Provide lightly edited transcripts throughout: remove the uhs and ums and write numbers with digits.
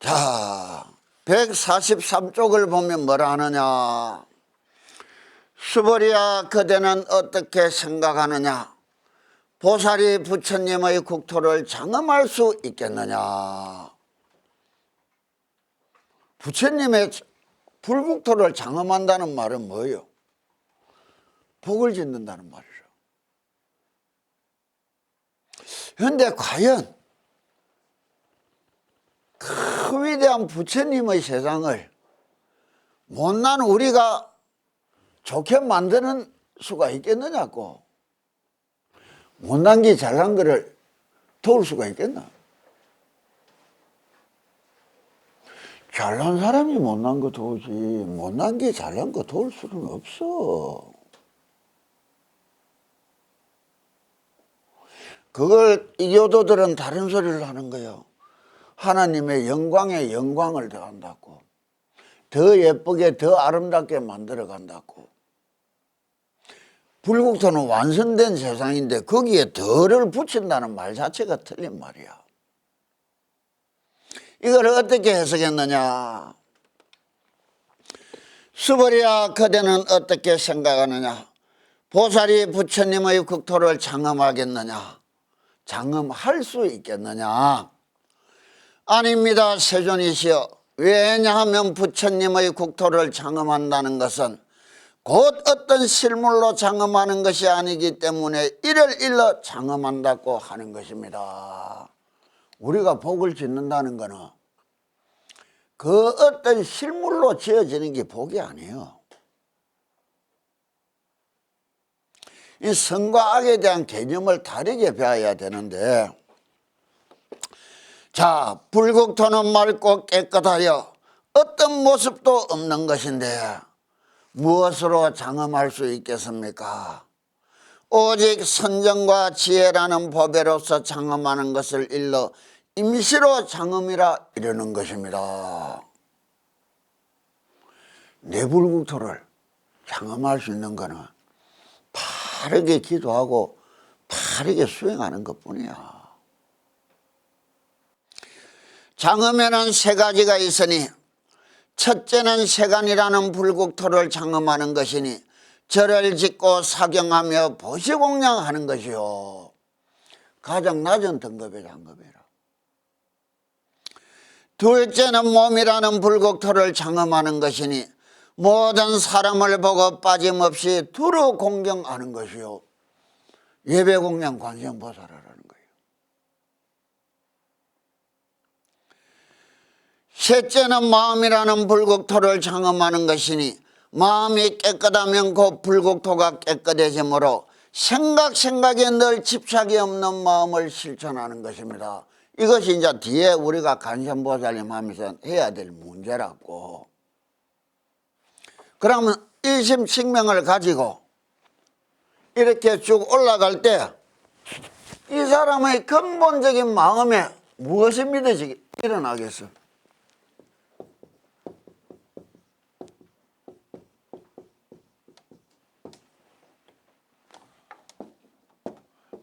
자, 143쪽을 보면 뭐라 하느냐. 수보리야 그대는 어떻게 생각하느냐. 보살이 부처님의 국토를 장엄할 수 있겠느냐. 부처님의 불국토를 장엄한다는 말은 뭐예요? 복을 짓는다는 말이죠. 그런데 과연 그 위대한 부처님의 세상을 못난 우리가 좋게 만드는 수가 있겠느냐고. 못난 게 잘난 거를 도울 수가 있겠나? 잘난 사람이 못난 거 도우지 못난 게 잘난 거 도울 수는 없어. 그걸 이교도들은 다른 소리를 하는 거예요. 하나님의 영광에 영광을 더한다고, 더 예쁘게 더 아름답게 만들어 간다고. 불국토는 완성된 세상인데 거기에 더를 붙인다는 말 자체가 틀린 말이야. 이걸 어떻게 해석했느냐. 수보리야 그대는 어떻게 생각하느냐. 보살이 부처님의 국토를 장엄하겠느냐, 장엄할 수 있겠느냐. 아닙니다 세존이시여. 왜냐하면 부처님의 국토를 장엄한다는 것은 곧 어떤 실물로 장엄하는 것이 아니기 때문에 이를 일러 장엄한다고 하는 것입니다. 우리가 복을 짓는다는 것은 그 어떤 실물로 지어지는 게 복이 아니에요. 이 선과 악에 대한 개념을 다르게 배워야 되는데, 자, 불국토는 맑고 깨끗하여 어떤 모습도 없는 것인데 무엇으로 장엄할 수 있겠습니까? 오직 선정과 지혜라는 법에로서 장엄하는 것을 일러 임시로 장엄이라 이르는 것입니다. 내 불국토를 장엄할 수 있는 것은 바르게 기도하고 바르게 수행하는 것뿐이야. 장엄에는 세 가지가 있으니 첫째는 세간이라는 불국토를 장엄하는 것이니 절을 짓고 사경하며 보시공양하는 것이요. 가장 낮은 등급의 장엄이라. 둘째는 몸이라는 불국토를 장엄하는 것이니 모든 사람을 보고 빠짐없이 두루 공경하는 것이요. 예배공양 관세음보살이라는 거예요. 셋째는 마음이라는 불국토를 장엄하는 것이니 마음이 깨끗하면 그 불국토가 깨끗해지므로 생각에 늘 집착이 없는 마음을 실천하는 것입니다. 이것이 이제 뒤에 우리가 관세음보살님 하면서 해야 될 문제라고. 그러면 일심칙명을 가지고 이렇게 쭉 올라갈 때 이 사람의 근본적인 마음에 무엇이 믿어지게 일어나겠어?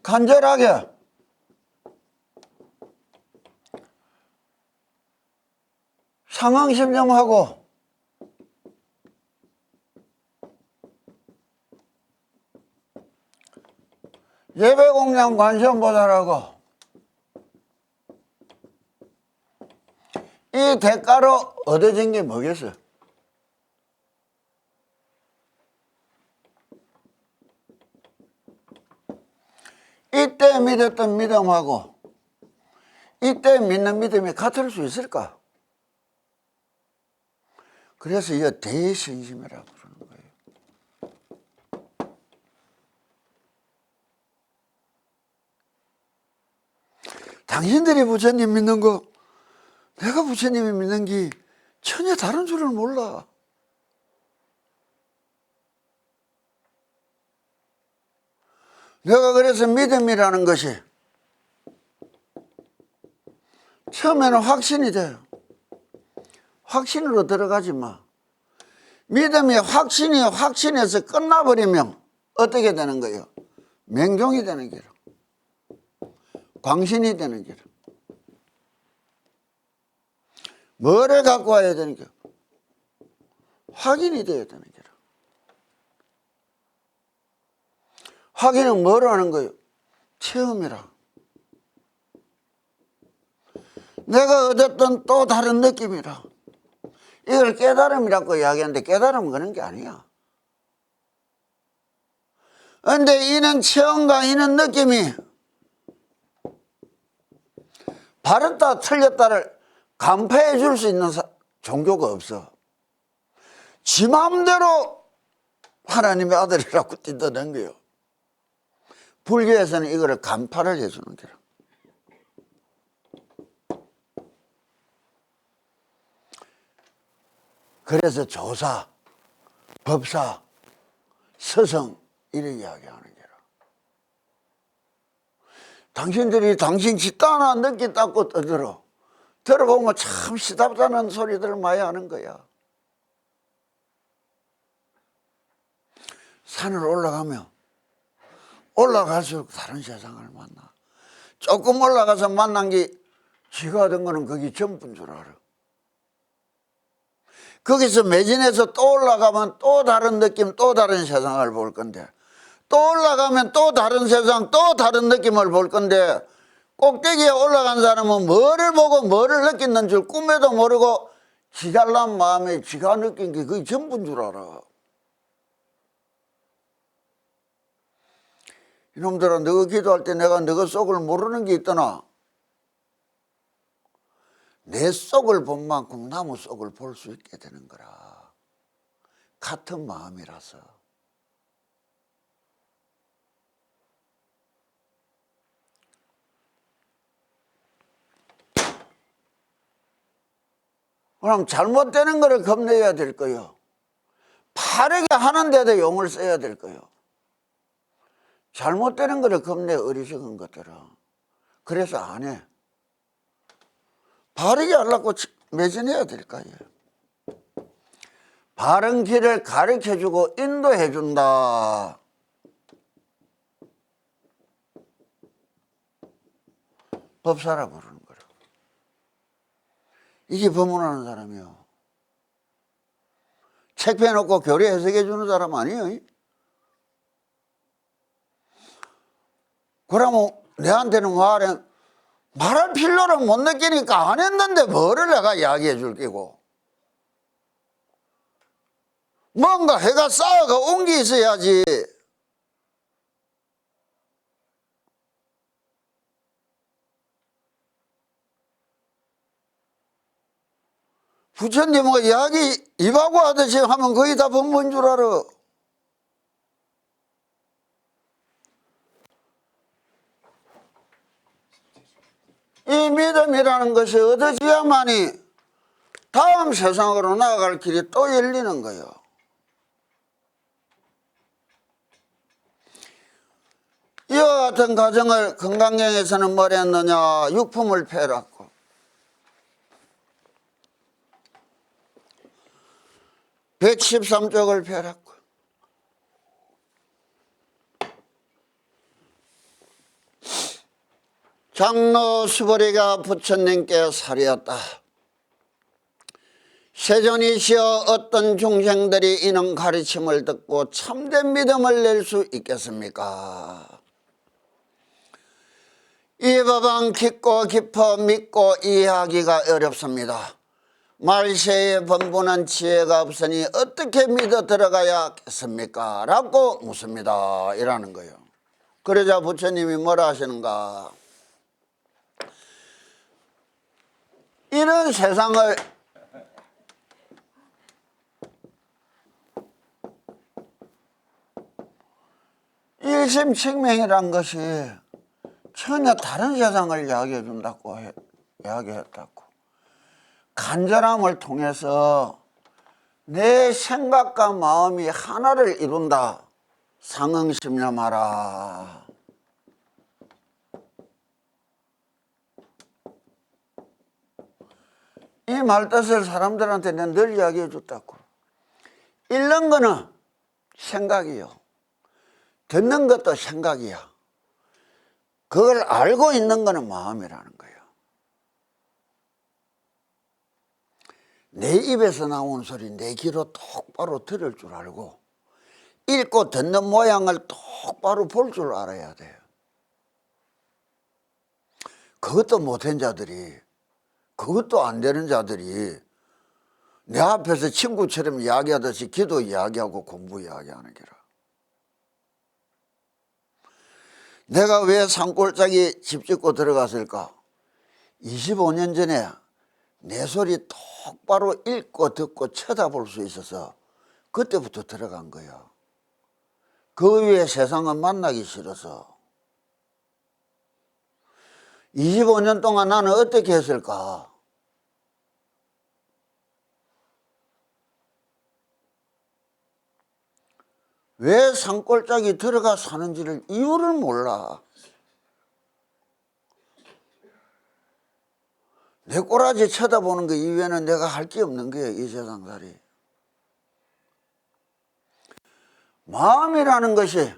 간절하게 상황심념하고 예배공양 관세음보살하고 이 대가로 얻어진 게 뭐겠어요? 이때 믿었던 믿음하고 이때 믿는 믿음이 같을 수 있을까? 그래서 이거 대신심이라고 그러는 거예요. 당신들이 부처님 믿는 거 내가 부처님이 믿는 게 전혀 다른 줄을 몰라. 내가 그래서 믿음이라는 것이 처음에는 확신이 돼요. 확신으로 들어가지 마. 믿음이 확신해서 끝나버리면 어떻게 되는 거예요? 맹종이 되는 게로, 광신이 되는 게로. 뭐를 갖고 와야 되는 게 확인이 돼야 되는 거라. 확인은 뭐로 하는 거예요? 체험이라. 내가 얻었던 또 다른 느낌이라. 이걸 깨달음이라고 이야기하는데 깨달음은 그런 게 아니야. 그런데 이는 체험과 이는 느낌이 바르다 틀렸다를 간파해 줄 수 있는 종교가 없어. 지 마음대로 하나님의 아들이라고 뜯어낸 거예요. 불교에서는 이거를 간파를 해주는 거라. 그래서 조사, 법사, 서성 이렇게 이야기하는 거라. 당신들이 당신 짓다 하나 늦게 닦고 떠들어. 들어보면 참 시답다는 소리들 많이 하는 거야. 산을 올라가면 올라갈수록 다른 세상을 만나. 조금 올라가서 만난 게 지가 하던 거는 거기 전부인 줄 알아. 거기서 매진해서 또 올라가면 또 다른 느낌, 또 다른 세상을 볼 건데, 또 올라가면 또 다른 세상, 또 다른 느낌을 볼 건데, 꼭대기에 올라간 사람은 뭐를 보고 뭐를 느끼는 줄 꿈에도 모르고 지 잘난 마음에 지가 느낀 게 그게 전부인 줄 알아. 이놈들아, 너가 기도할 때 내가 너가 속을 모르는 게 있더나. 내 속을 본 만큼 나무 속을 볼 수 있게 되는 거라. 같은 마음이라서. 그럼 잘못되는 거를 겁내야 될 거요. 바르게 하는데도 용을 써야 될 거요. 잘못되는 거를 겁내, 어리석은 것들은. 그래서 안 해. 바르게 하려고 매진해야 될 거예요. 바른 길을 가르쳐주고 인도해준다. 법사라고 그러는 거라. 이게 법문하는 사람이요. 책 펴놓고 교리 해석해 주는 사람 아니에요. 그러면 내한테는 말할 필요를 못 느끼니까 안 했는데 뭐를 내가 이야기해 줄 끼고. 뭔가 해가 쌓아가 온 게 있어야지. 부처님은 이야기 입하고 하듯이 하면 거의 다 법문인 줄 알아. 이 믿음이라는 것이 얻어져야만이 다음 세상으로 나아갈 길이 또 열리는 거예요. 이와 같은 가정을 건강경에서는 뭘 했느냐. 육품을 펴라고. (113쪽을) 펴라고. 장로 수보리가 부처님께 살이었다. 세존이시여 어떤 중생들이 이런 가르침을 듣고 참된 믿음을 낼 수 있겠습니까? 이 법은 깊고 깊어 믿고 이해하기가 어렵습니다. 말세에 번분한 지혜가 없으니 어떻게 믿어 들어가야겠습니까? 라고 묻습니다. 이라는 거예요. 그러자 부처님이 뭐라 하시는가? 이런 세상을 일심칙명이란 것이 전혀 다른 세상을 이야기해 준다고 이야기했다고. 간절함을 통해서 내 생각과 마음이 하나를 이룬다. 상응심념하라. 이 말뜻을 사람들한테 내가 늘 이야기해 줬다고. 읽는 거는 생각이요. 듣는 것도 생각이야. 그걸 알고 있는 거는 마음이라는 거예요. 내 입에서 나온 소리 내 귀로 똑바로 들을 줄 알고 읽고 듣는 모양을 똑바로 볼 줄 알아야 돼요. 그것도 못한 자들이, 그것도 안 되는 자들이 내 앞에서 친구처럼 이야기하듯이 기도 이야기하고 공부 이야기하는 게라. 내가 왜 산골짜기 집 짓고 들어갔을까? 25년 전에 내 소리 똑바로 읽고 듣고 쳐다볼 수 있어서 그때부터 들어간 거야. 그 위에 세상은 만나기 싫어서. 25년 동안 나는 어떻게 했을까? 왜 산골짜기 들어가 사는지를 이유를 몰라. 내 꼬라지 쳐다보는 거 이외에는 내가 할 게 없는 거예요, 이 세상살이. 마음이라는 것이,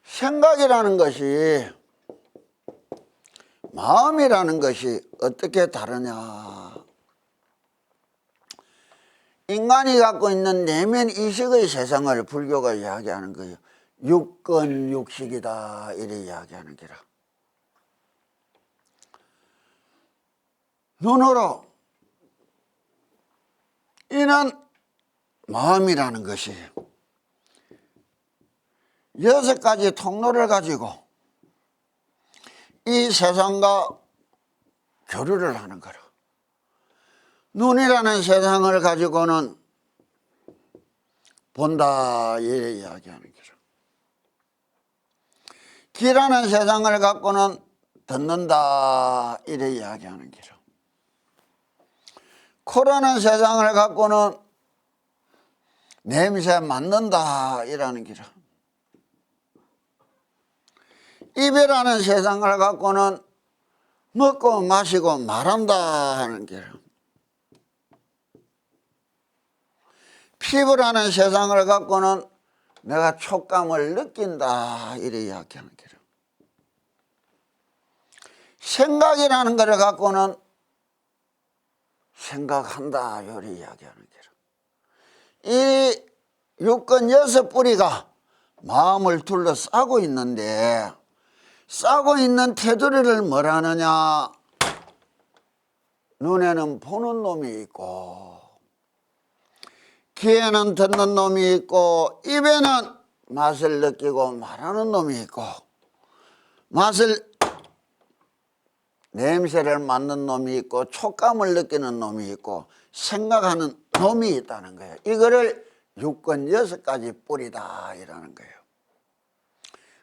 생각이라는 것이, 마음이라는 것이 어떻게 다르냐. 인간이 갖고 있는 내면 의식의 세상을 불교가 이야기하는 거예요. 육건 육식이다 이래 이야기하는 게라. 눈으로 이는 마음이라는 것이 6가지 통로를 가지고 이 세상과 교류를 하는 거라. 눈이라는 세상을 가지고는 본다 이래 이야기하는 거라. 귀라는 세상을 갖고는 듣는다 이래 이야기하는 거라. 코라는 세상을 갖고는 냄새 맡는다 이라는 기라. 입이라는 세상을 갖고는 먹고 마시고 말한다 하는 기라. 피부라는 세상을 갖고는 내가 촉감을 느낀다 이래 이야기하는 기라. 생각이라는 것을 갖고는 생각한다 이래 이야기하는 기라. 이 육건 6뿌리가 마음을 둘러싸고 있는데 싸고 있는 테두리를 뭐라 하느냐. 눈에는 보는 놈이 있고 귀에는 듣는 놈이 있고 입에는 맛을 느끼고 말하는 놈이 있고 냄새를 맡는 놈이 있고 촉감을 느끼는 놈이 있고 생각하는 놈이 있다는 거예요. 이거를 육건 6가지 뿌리다 이라는 거예요.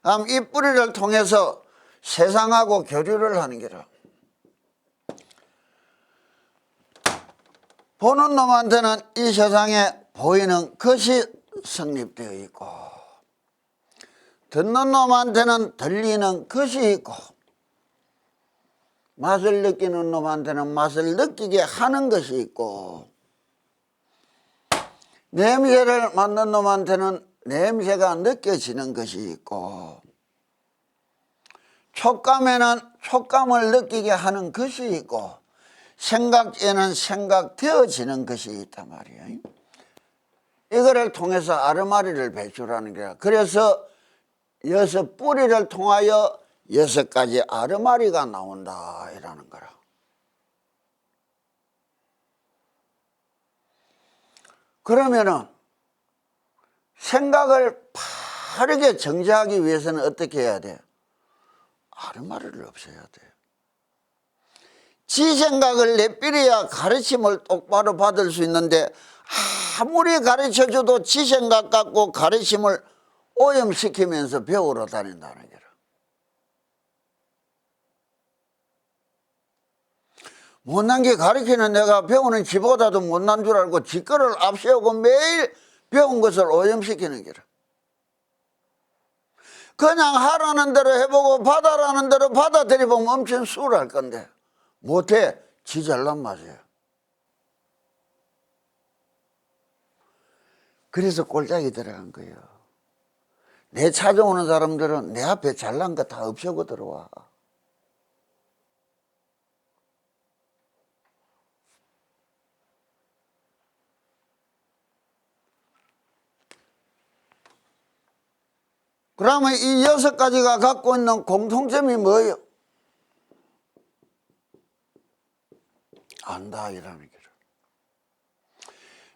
그럼 이 뿌리를 통해서 세상하고 교류를 하는 게라. 보는 놈한테는 이 세상에 보이는 것이 성립되어 있고 듣는 놈한테는 들리는 것이 있고 맛을 느끼는 놈한테는 맛을 느끼게 하는 것이 있고 냄새를 맡는 놈한테는 냄새가 느껴지는 것이 있고 촉감에는 촉감을 느끼게 하는 것이 있고 생각에는 생각되어지는 것이 있단 말이에요. 이거를 통해서 아르마리를 배출하는 거야. 그래서 6뿌리를 통하여 6가지 아르마리가 나온다 이라는 거라. 그러면은 생각을 바르게 정지하기 위해서는 어떻게 해야 돼? 아르마리를 없애야 돼. 지 생각을 내비려야 가르침을 똑바로 받을 수 있는데 아무리 가르쳐줘도 지 생각 갖고 가르침을 오염시키면서 배우러 다닌다는 거라. 못난 게 가르치는 내가 배우는 지보다도 못난 줄 알고 지 거를 앞세우고 매일 배운 것을 오염시키는 거라. 그냥 하라는 대로 해보고 받아라는 대로 받아들이면 엄청 수월할 건데 못해. 지 잘난 맛이야. 그래서 꼴짝이 들어간 거예요. 내 찾아오는 사람들은 내 앞에 잘난 거 다 없애고 들어와. 그러면 이 6가지가 갖고 있는 공통점이 뭐예요? 안다 이라는 거죠.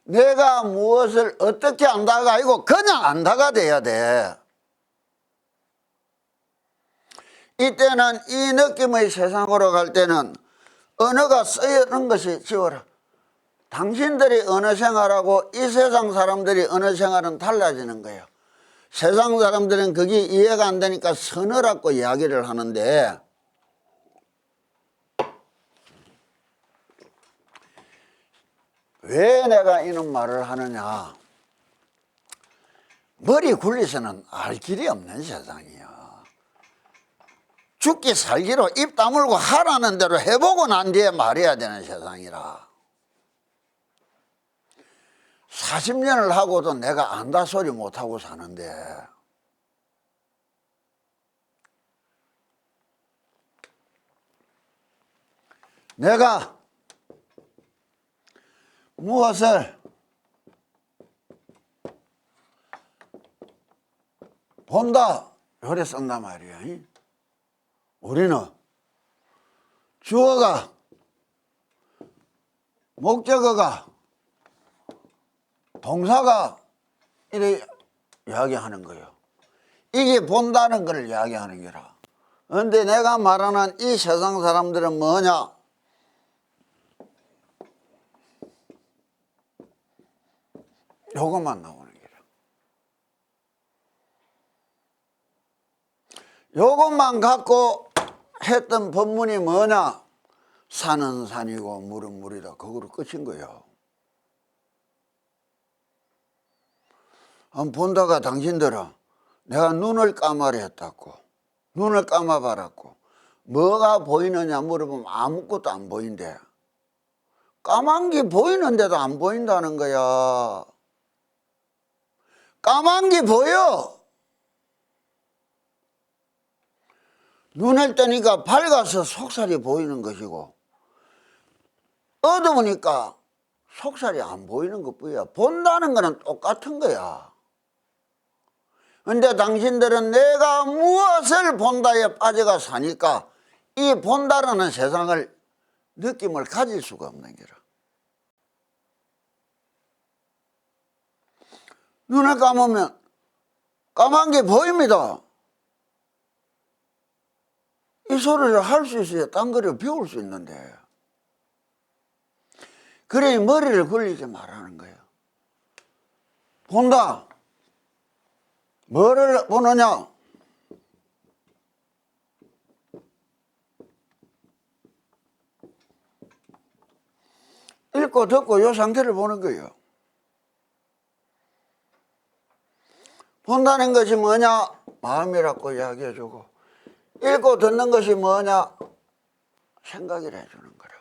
내가 무엇을 어떻게 안다가 아니고 그냥 안다가 돼야 돼. 이때는 이 느낌의 세상으로 갈 때는 언어가 쓰이는 것이 지워라. 당신들이 언어 생활하고 이 세상 사람들이 언어 생활은 달라지는 거예요. 세상 사람들은 그게 이해가 안 되니까 서늘하고 이야기를 하는데 왜 내가 이런 말을 하느냐. 머리 굴리서는 알 길이 없는 세상이야. 죽기 살기로 입 다물고 하라는 대로 해보고 난 뒤에 말해야 되는 세상이라. 40년을 하고도 내가 안다 소리 못하고 사는데 내가 무엇을 본다 이래 쓴단 말이야. 우리는 주어가 목적어가 동사가 이래 이야기하는 거예요. 이게 본다는 걸 이야기하는 거라. 그런데 내가 말하는 이 세상 사람들은 뭐냐? 요것만 나오는 거라. 요것만 갖고 했던 법문이 뭐냐? 산은 산이고 물은 물이다. 그거로 끝인 거예요. 한번 본다가 당신들은 내가 눈을 감아라 했다고. 눈을 감아봐라고. 뭐가 보이느냐 물어보면 아무것도 안 보인대. 까만 게 보이는데도 안 보인다는 거야. 까만 게 보여. 눈을 뜨니까 밝아서 속살이 보이는 것이고 어두우니까 속살이 안 보이는 것뿐이야. 본다는 거는 똑같은 거야. 근데 당신들은 내가 무엇을 본다에 빠져가 사니까 이 본다라는 세상을 느낌을 가질 수가 없는 거라. 눈을 감으면 까만 게 보입니다. 이 소리를 할 수 있어야 딴 거를 배울 수 있는데 그래 머리를 굴리지 말라는 거예요. 본다. 뭐를 보느냐? 읽고 듣고 요 상태를 보는 거예요. 본다는 것이 뭐냐? 마음이라고 이야기해주고 읽고 듣는 것이 뭐냐? 생각이라 해주는 거라.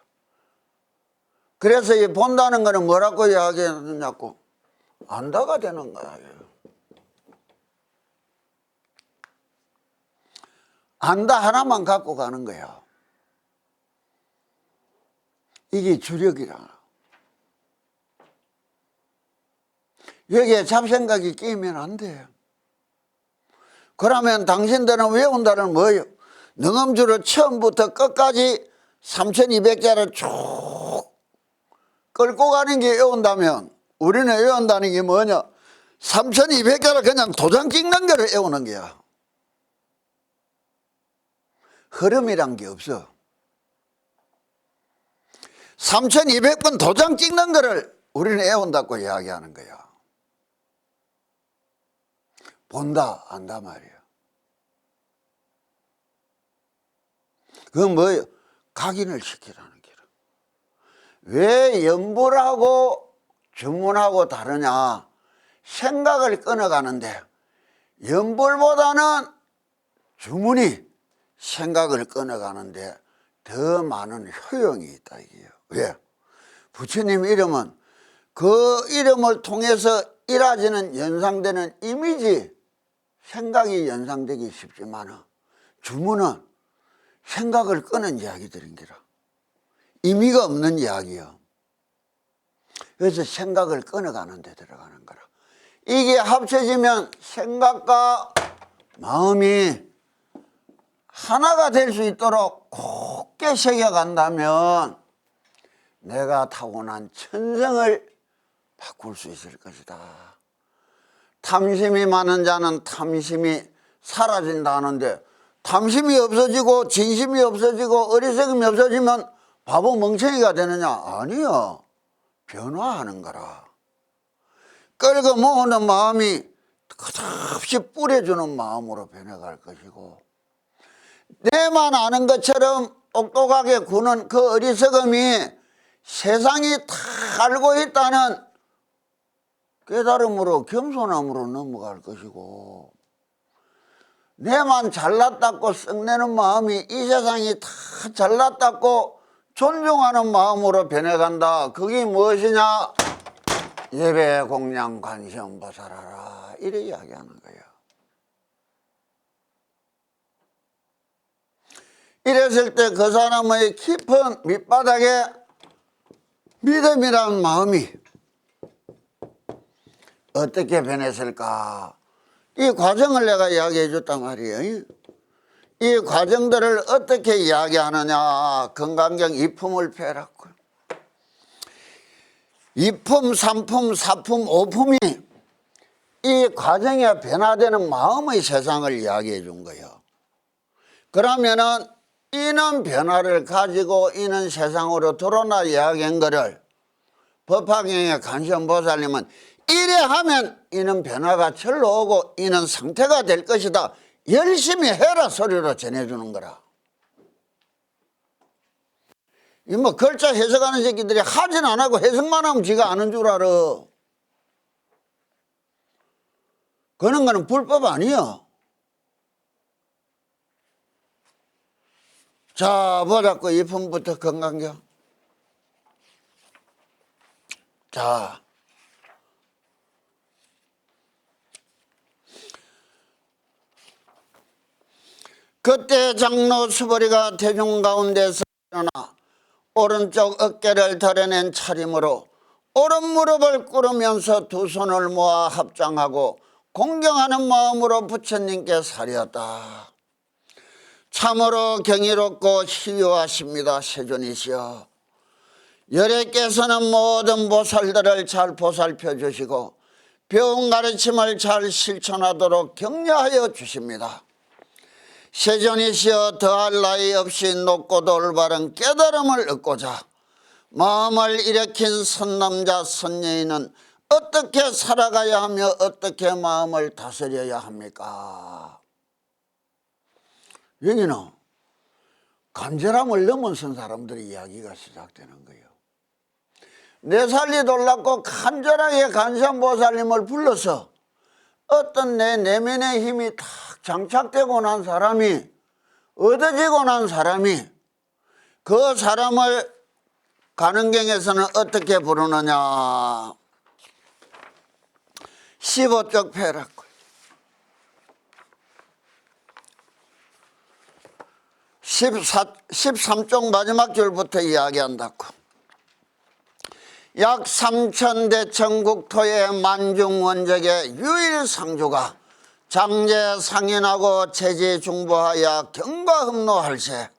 그래서 이 본다는 거는 뭐라고 이야기하느냐고 안다가 되는 거야. 안다 하나만 갖고 가는 거야. 이게 주력이라. 여기에 잡생각이 끼면 안 돼. 그러면 당신들은 외운다는 뭐예요? 능엄주를 처음부터 끝까지 3200자를 쭉 끌고 가는 게 외운다면 우리는 외운다는 게 뭐냐? 3200자를 그냥 도장 찍는 거를 외우는 거야. 흐름이란 게 없어. 3200번 도장 찍는 거를 우리는 외운다고 이야기하는 거야. 본다, 안다 말이야. 그건 뭐예요? 각인을 시키라는 거라. 왜 연불하고 주문하고 다르냐? 생각을 끊어가는데 연불보다는 주문이 생각을 끊어가는데 더 많은 효용이 있다 이게요. 왜? 부처님 이름은 그 이름을 통해서 이루어지는 연상되는 이미지, 생각이 연상되기 쉽지만 주문은 생각을 끄는 이야기들인 기라. 의미가 없는 이야기요. 그래서 생각을 끊어가는 데 들어가는 거라. 이게 합쳐지면 생각과 마음이 하나가 될 수 있도록 곱게 새겨간다면 내가 타고난 천성을 바꿀 수 있을 것이다. 탐심이 많은 자는 탐심이 사라진다 하는데, 탐심이 없어지고 진심이 없어지고 어리석음이 없어지면 바보 멍청이가 되느냐? 아니요. 변화하는 거라. 끌고 모으는 마음이 끝없이 뿌려주는 마음으로 변해갈 것이고, 내만 아는 것처럼 똑똑하게 구는 그 어리석음이 세상이 다 알고 있다는 깨달음으로 겸손함으로 넘어갈 것이고, 내만 잘났다고 썩내는 마음이 이 세상이 다 잘났다고 존중하는 마음으로 변해간다. 그게 무엇이냐? 예배 공양 관심 보살하라, 이래 이야기하는 거예요. 이랬을 때 그 사람의 깊은 밑바닥에 믿음이라는 마음이 어떻게 변했을까? 이 과정을 내가 이야기해 줬단 말이에요. 이 과정들을 어떻게 이야기하느냐? 건강경 이품을 펴라고. 이품, 삼품, 사품, 오품이 이 과정에 변화되는 마음의 세상을 이야기해 준 거예요. 그러면은 이는 변화를 가지고 이는 세상으로 드러나 이야기한 거를 법화경의 관세음보살님은 이래 하면 이는 변화가 절로 오고 이는 상태가 될 것이다, 열심히 해라 소리로 전해주는 거라. 이 뭐 글자 해석하는 새끼들이 하진 안 하고 해석만 하면 지가 아는 줄 알아. 그런 거는 불법 아니야. 자, 보자고. 이품부터 건강경. 자, 그때 장로 수보리가 대중 가운데서 일어나 오른쪽 어깨를 드러낸 차림으로 오른 무릎을 꿇으면서 두 손을 모아 합장하고 공경하는 마음으로 부처님께 사렸다. 참으로 경이롭고 희유하십니다. 세존이시여, 열애께서는 모든 보살들을 잘 보살펴 주시고 배운 가르침을 잘 실천하도록 격려하여 주십니다. 세존이시여, 더할 나위 없이 높고도 올바른 깨달음을 얻고자 마음을 일으킨 선남자 선녀인은 어떻게 살아가야 하며 어떻게 마음을 다스려야 합니까? 여기는 간절함을 넘어선 사람들의 이야기가 시작되는 거예요. 내 살이 놀랍고 간절하게 관세음보살님을 불러서 어떤 내 내면의 힘이 탁 장착되고 난 사람이, 얻어지고 난 사람이, 그 사람을 가능경에서는 어떻게 부르느냐? 15쪽 펴라고. 13쪽 마지막 줄부터 이야기한다고. 약 3,000대 전국토의 만중원적의 유일상주가 장제상인하고 체지중보하여 경과흠노할세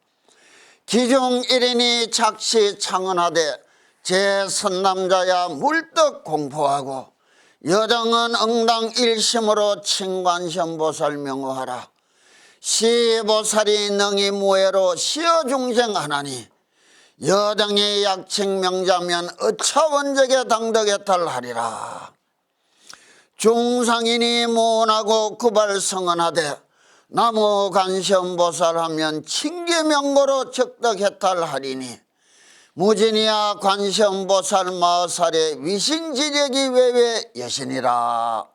기중 1인이 작시창언하되 제선남자야 물떡 공포하고 여정은 응당 일심으로 친관시험보살 명호하라. 시보살이 능히 무해로 시어중생하나니 여정이 약칭 명자면 어차원적에 당덕해탈하리라. 중상인이 모원하고 구발성언하되 나무 관세음보살하면 칭계명고로 적덕해탈하리니 무진이야 관세음보살 마살의 위신지력이 외외 여신이라.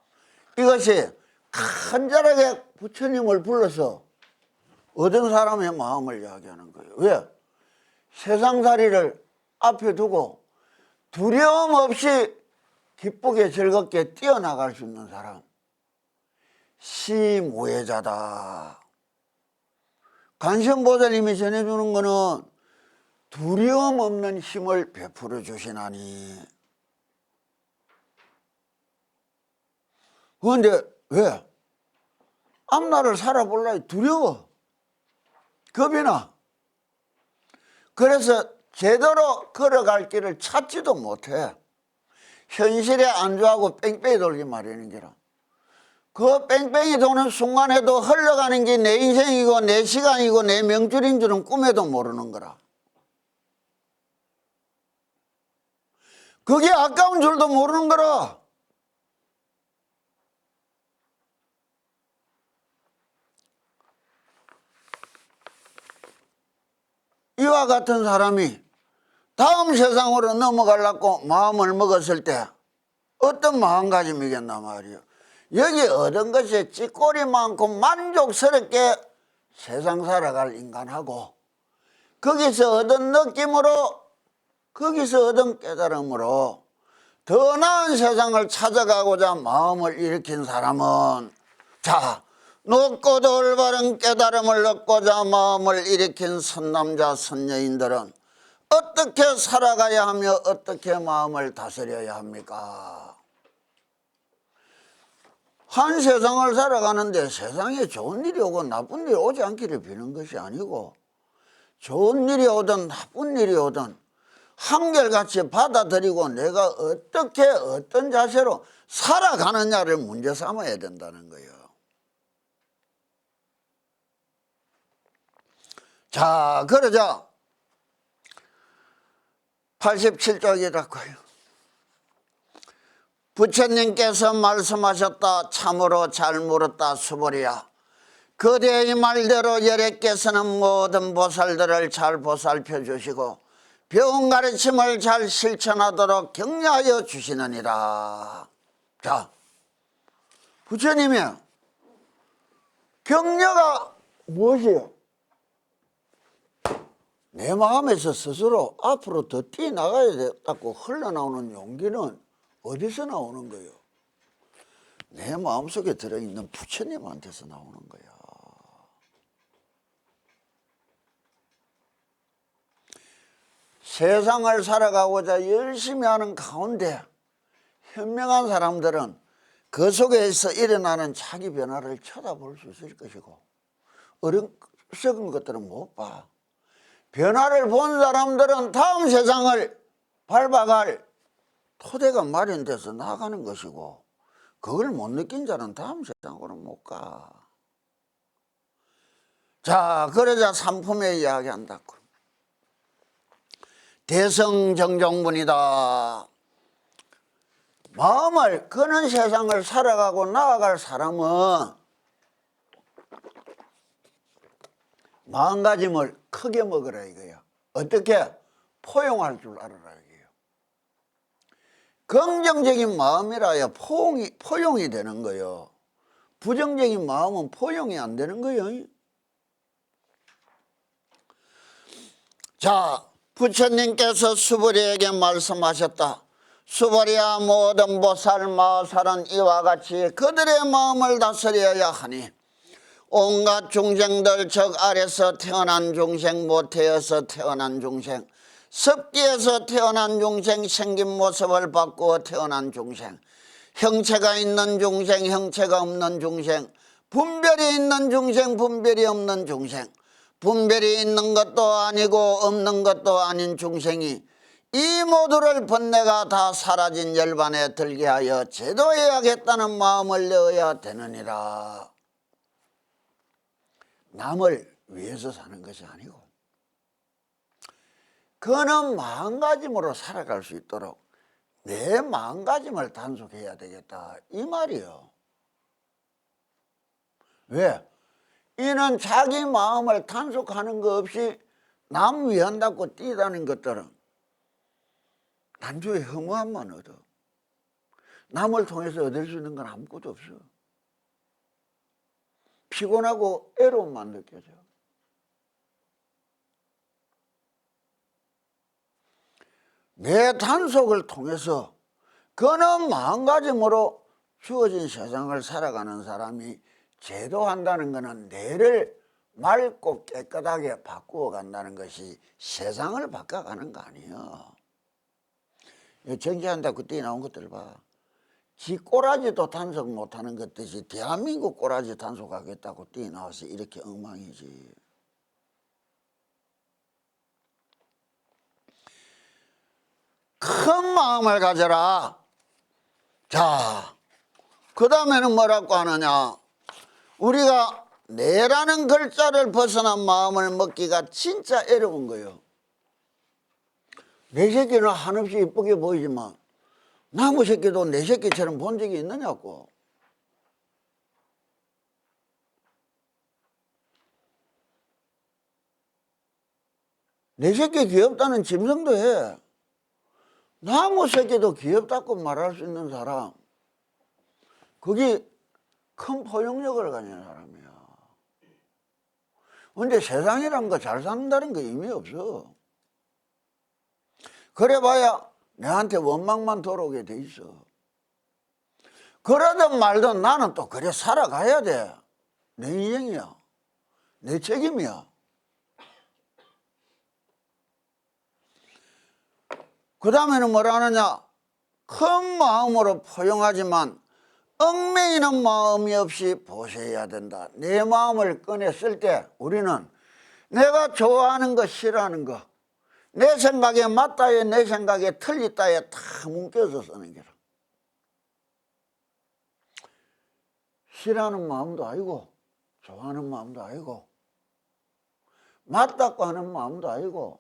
이것이 간절하게 부처님을 불러서 얻은 사람의 마음을 이야기하는 거예요. 왜? 세상살이를 앞에 두고 두려움 없이 기쁘게 즐겁게 뛰어나갈 수 있는 사람, 시무해자다. 관세음보살님이 전해주는 거는 두려움 없는 힘을 베풀어 주시나니. 그런데 왜? 앞날을 살아볼라 두려워. 겁이 나. 그래서 제대로 걸어갈 길을 찾지도 못해. 현실에 안주하고 뺑뺑이 돌기 마련인 게라. 그 뺑뺑이 도는 순간에도 흘러가는 게 내 인생이고 내 시간이고 내 명줄인 줄은 꿈에도 모르는 거라. 그게 아까운 줄도 모르는 거라. 이와 같은 사람이 다음 세상으로 넘어가려고 마음을 먹었을 때 어떤 마음가짐이겠나 말이요. 여기 얻은 것에 찌꼬리 많고 만족스럽게 세상 살아갈 인간하고 거기서 얻은 느낌으로 거기서 얻은 깨달음으로 더 나은 세상을 찾아가고자 마음을 일으킨 사람은 자 높고도 올바른 깨달음을 얻고자 마음을 일으킨 선남자 선여인들은 어떻게 살아가야 하며 어떻게 마음을 다스려야 합니까? 한 세상을 살아가는데 세상에 좋은 일이 오고 나쁜 일이 오지 않기를 비는 것이 아니고 좋은 일이 오든 나쁜 일이 오든 한결같이 받아들이고 내가 어떻게 어떤 자세로 살아가느냐를 문제 삼아야 된다는 거예요. 자, 그러자 87쪽이라고요. 부처님께서 말씀하셨다. 참으로 잘 물었다 수보리야. 그대의 말대로 열애께서는 모든 보살들을 잘 보살펴 주시고 배운 가르침을 잘 실천하도록 격려하여 주시느니라. 자, 부처님이 격려가 무엇이에요? 내 마음에서 스스로 앞으로 더 뛰어나가야 된다고 흘러나오는 용기는 어디서 나오는 거예요? 내 마음속에 들어있는 부처님한테서 나오는 거야. 세상을 살아가고자 열심히 하는 가운데 현명한 사람들은 그 속에서 일어나는 자기 변화를 쳐다볼 수 있을 것이고 어리석은 것들은 못 봐. 변화를 본 사람들은 다음 세상을 밟아갈 토대가 마련돼서 나가는 것이고 그걸 못 느낀 자는 다음 세상으로 못 가. 자, 그러자 삼품에 이야기한다고. 대성정종분이다. 마음을 그는 세상을 살아가고 나아갈 사람은 마음가짐을 크게 먹으라 이거야. 어떻게? 포용할 줄 알아라 이거예요. 긍정적인 마음이라야 포용이 되는 거예요. 부정적인 마음은 포용이 안 되는 거예요. 자, 부처님께서 수보리에게 말씀하셨다. 수보리야, 모든 보살 마살은 이와 같이 그들의 마음을 다스려야 하니 온갖 중생들 적 아래서 태어난 중생, 모태에서 태어난 중생, 습기에서 태어난 중생, 생긴 모습을 바꾸어 태어난 중생, 형체가 있는 중생, 형체가 없는 중생, 분별이 있는 중생, 분별이 없는 중생, 분별이 있는 것도 아니고 없는 것도 아닌 중생이 이 모두를 번뇌가 다 사라진 열반에 들게 하여 제도해야겠다는 마음을 내어야 되느니라. 남을 위해서 사는 것이 아니고 그는 마음가짐으로 살아갈 수 있도록 내 마음가짐을 단속해야 되겠다 이 말이요. 왜? 이는 자기 마음을 단속하는 것 없이 남 위한다고 뛰다는 것들은 단조의 허무함만 얻어. 남을 통해서 얻을 수 있는 건 아무것도 없어. 피곤하고 애로움만 느껴져. 내 단속을 통해서 그는 마음가짐으로 주어진 세상을 살아가는 사람이 제도한다는 것은 뇌를 맑고 깨끗하게 바꾸어 간다는 것이 세상을 바꿔가는 거 아니에요. 정치한다고 뛰어나온 것들 봐. 지 꼬라지도 단속 못하는 것 듯이 대한민국 꼬라지 단속하겠다고 뛰어나와서 이렇게 엉망이지. 큰 마음을 가져라. 자, 그 다음에는 뭐라고 하느냐. 우리가 내라는 글자를 벗어난 마음을 먹기가 진짜 어려운 거예요. 내 새끼는 한없이 이쁘게 보이지만 나무 새끼도 내 새끼처럼 본 적이 있느냐고. 내 새끼 귀엽다는 짐승도 해. 나무 새끼도 귀엽다고 말할 수 있는 사람, 그게 큰 포용력을 가진 사람이야. 근데 세상이란 거 잘 산다는 거 의미 없어. 그래봐야 내한테 원망만 돌아오게 돼 있어. 그러든 말든 나는 또 그래 살아가야 돼. 내 인생이야. 내 책임이야. 그 다음에는 뭐라 하느냐. 큰 마음으로 포용하지만 얽매이는 마음이 없이 보셔야 된다. 내 마음을 꺼냈을 때 우리는 내가 좋아하는 거 싫어하는 거, 내 생각에 맞다에 내 생각에 틀리다에 다 뭉개서 쓰는 게라. 싫어하는 마음도 아니고 좋아하는 마음도 아니고 맞다고 하는 마음도 아니고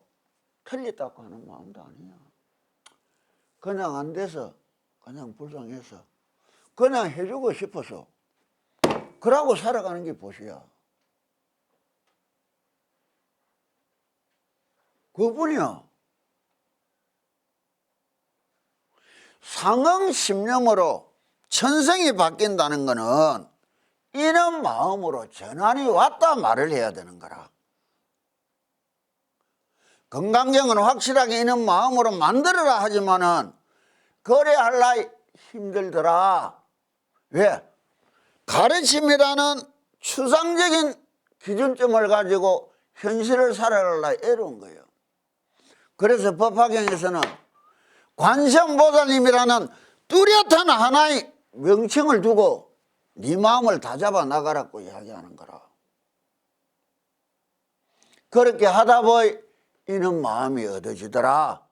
틀렸다고 하는 마음도 아니야. 그냥 안 돼서, 그냥 불쌍해서, 그냥 해주고 싶어서 그러고 살아가는 게 보시야. 그뿐이야. 상응심령으로 천성이 바뀐다는 거는 이런 마음으로 전환이 왔다 말을 해야 되는 거라. 건강경은 확실하게 이런 마음으로 만들어라 하지만은 그래할라 힘들더라. 왜? 가르침이라는 추상적인 기준점을 가지고 현실을 살아가려 어려운 거예요. 그래서 법화경에서는 관세음보살님이라는 뚜렷한 하나의 명칭을 두고 네 마음을 다 잡아 나가라고 이야기하는 거라. 그렇게 하다 보니 이는 마음이 얻어지더라.